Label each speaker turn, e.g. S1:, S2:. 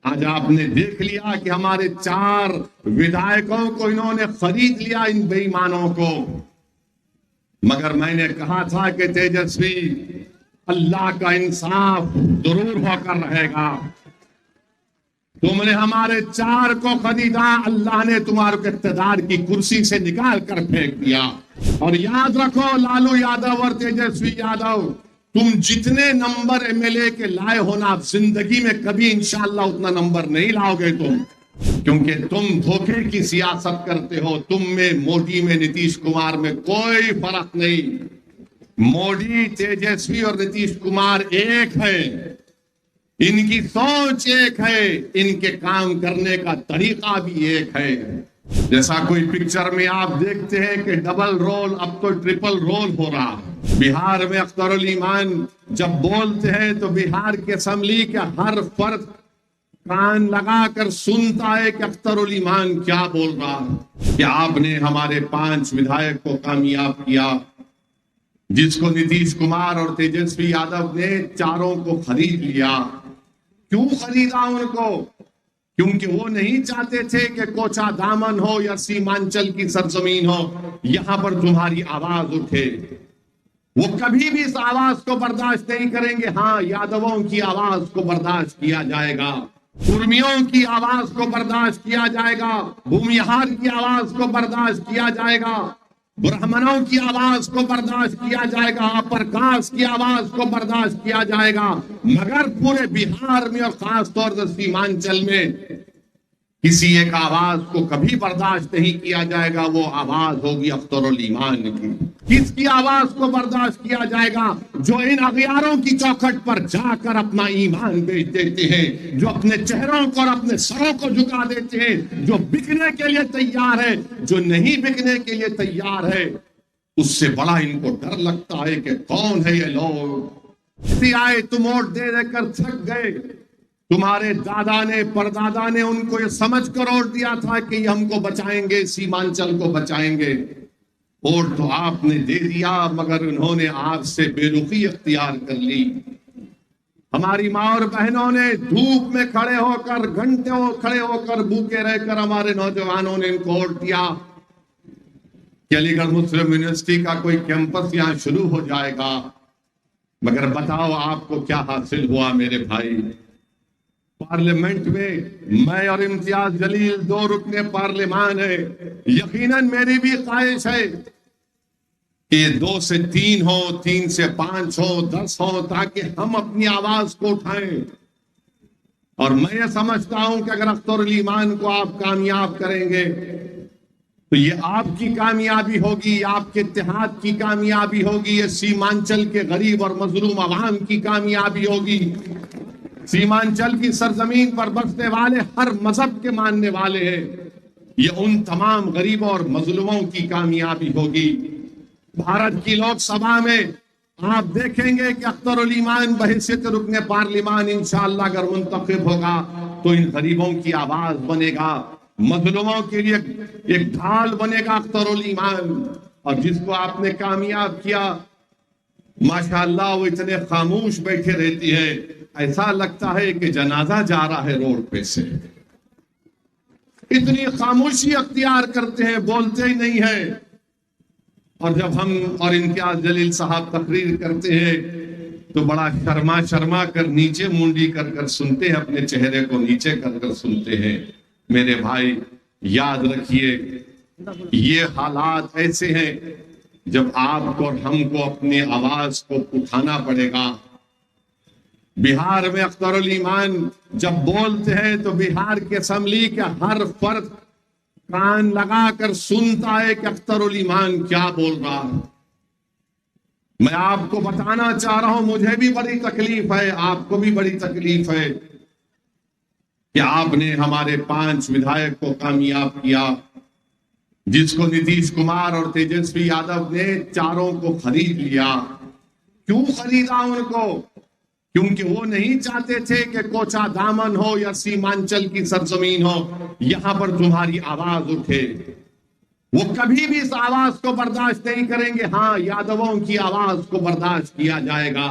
S1: آج آپ نے دیکھ لیا کہ ہمارے 4 ودھائکوں کو انہوں نے خرید لیا، ان بے ایمانوں کو۔ مگر میں نے کہا تھا کہ تیجسوی، اللہ کا انصاف ضرور ہو کر رہے گا۔ تم نے ہمارے 4 کو خریدا، اللہ نے تمہارے کو اقتدار کی کرسی سے نکال کر پھینک دیا۔ اور یاد رکھو لالو یادو اور تیجسوی یادو، تم جتنے نمبر MLA کے لائے ہو نا، آپ زندگی میں کبھی انشاءاللہ اتنا نمبر نہیں لاؤ گے تم، کیونکہ تم دھوکے کی سیاست کرتے ہو۔ تم میں، مودی میں، نتیش کمار میں کوئی فرق نہیں۔ مودی، تیجسوی اور نتیش کمار ایک ہے، ان کی سوچ ایک ہے، ان کے کام کرنے کا طریقہ بھی ایک ہے۔ جیسا کوئی پکچر میں آپ دیکھتے ہیں کہ ڈبل رول، اب تو ٹرپل رول ہو رہا ہے۔ بہار میں اختر الایمان جب بولتے ہیں تو بہار کی اسمبلی کا ہر فرد کان لگا کر سنتا ہے کہ اختر الایمان کیا بول رہا ہے۔ کہ آپ نے ہمارے 5 ودھائک کو کامیاب کیا، جس کو نتیش کمار اور تیجسوی یادو نے 4 کو خرید لیا۔ کیوں خریدا ان کو؟ کیونکہ وہ نہیں چاہتے تھے کہ کوچا دامن ہو یا سیمانچل کی سرزمین ہو، یہاں پر تمہاری آواز اٹھے۔ وہ کبھی بھی اس آواز کو برداشت نہیں کریں گے۔ ہاں، یادووں کی آواز کو برداشت کیا جائے گا، کرمیوں کی آواز کو برداشت کیا جائے گا، بھومیہار کی آواز کو برداشت کیا جائے گا، برہمنوں کی آواز کو برداشت کیا جائے گا، اپر کاسٹ کی آواز کو برداشت کیا جائے گا۔ مگر پورے بہار میں اور خاص طور سے سیمانچل میں کسی ایک آواز کو کبھی برداشت نہیں کیا جائے گا، وہ آواز ہوگی اختر الایمان کی۔ کس کی آواز کو برداشت کیا جائے گا؟ جو ان اغیاروں کی چوکھٹ پر جا کر اپنا ایمان بیچ دیتے ہیں، جو اپنے چہروں کو اور اپنے سروں کو جھکا دیتے ہیں، جو بکنے کے لیے تیار ہے، جو نہیں بکنے کے لیے تیار ہے، اس سے بڑا ان کو ڈر لگتا ہے کہ کون ہے یہ لوگ۔ آئے تم ووٹ دے دے کر تھک گئے، تمہارے دادا نے، پردادا نے ان کو یہ سمجھ کر ووٹ دیا تھا کہ یہ ہم کو بچائیں گے، سیمانچل کو بچائیں گے۔ ووٹ تو آپ نے دے دیا، مگر انہوں نے آپ سے بے رخی اختیار کر لی۔ ہماری ماں اور بہنوں نے دھوپ میں کھڑے ہو کر، گھنٹوں کھڑے ہو کر، بھوکے رہ کر ہمارے نوجوانوں نے ان کو ووٹ دیا کہ علی گڑھ مسلم یونیورسٹی کا کوئی کیمپس یہاں شروع ہو جائے گا۔ مگر بتاؤ آپ کو کیا حاصل ہوا میرے بھائی؟ پارلیمنٹ میں اور امتیاز جلیل 2 رکن پارلیمان ہے۔ یقیناً میری بھی خواہش ہے کہ 2 سے 3 ہو، 3 سے 5 ہو، 10 ہو، تاکہ ہم اپنی آواز کو اٹھائیں۔ اور میں یہ سمجھتا ہوں کہ اگر اختر الایمان کو آپ کامیاب کریں گے تو یہ آپ کی کامیابی ہوگی، آپ کے اتحاد کی کامیابی ہوگی، یہ سیمانچل کے غریب اور مظلوم عوام کی کامیابی ہوگی۔ سیمانچل کی سرزمین پر بسنے والے ہر مذہب کے ماننے والے ہیں، یہ ان تمام غریبوں اور مظلوموں کی کامیابی ہوگی۔ بھارت کی لوک سبھا میں آپ دیکھیں گے کہ اختر الایمان بحیثیت رکن پارلیمان انشاءاللہ اگر منتخب ہوگا تو ان غریبوں کی آواز بنے گا، مظلوموں کے لیے ایک ڈھال بنے گا اختر الایمان۔ اور جس کو آپ نے کامیاب کیا، ماشاءاللہ وہ اتنے خاموش بیٹھے رہتی ہے، ایسا لگتا ہے کہ جنازہ جا رہا ہے روڈ پہ سے، اتنی خاموشی اختیار کرتے ہیں، بولتے ہی نہیں ہیں۔ اور جب ہم اور امتیاز جلیل صاحب تقریر کرتے ہیں تو بڑا شرما کر نیچے مونڈی کر کر سنتے ہیں، اپنے چہرے کو نیچے کر کر سنتے ہیں۔ میرے بھائی یاد رکھیے، یہ حالات ایسے ہیں جب آپ کو اور ہم کو اپنی آواز کو اٹھانا پڑے گا۔ بہار میں اختر الایمان جب بولتے ہیں تو بہار کی اسمبلی کا ہر فرد کان لگا کر سنتا ہے کہ اختر الایمان کیا بول رہا ہے۔ میں آپ کو بتانا چاہ رہا ہوں، مجھے بھی بڑی تکلیف ہے، آپ کو بھی بڑی تکلیف ہے کہ آپ نے ہمارے 5 ودھائک کو کامیاب کیا، جس کو نتیش کمار اور تیجسوی یادو نے 4 کو خرید لیا۔ کیوں خریدا ان کو؟ کیونکہ وہ نہیں چاہتے تھے کہ کوچا دامن ہو یا سیمانچل کی سرزمین ہو، یہاں پر تمہاری آواز اٹھے۔ وہ کبھی بھی اس آواز کو برداشت نہیں کریں گے۔ ہاں، یادووں کی آواز کو برداشت کیا جائے گا،